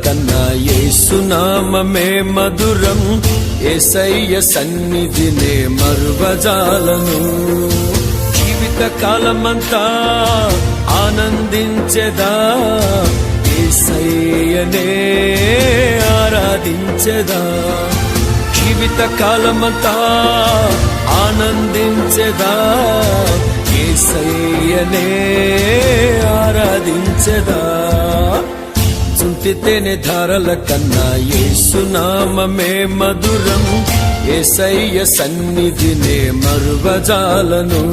కన్నా యేసునామమే మధురం, యేసయ్య సన్నిధినే మరువజాలను. జీవిత కాలమంతా ఆనందించెదా, యేసయ్యనే ఆరాధించెదా. జీవిత కాలమంతా ఆనందించెదా, యేసయ్యనే ఆరాధించెదా. చుంటితేనే ధారల కన్నా యేసునామమే మధురం, యేసయ్య సన్నిధినే మరువజాలను.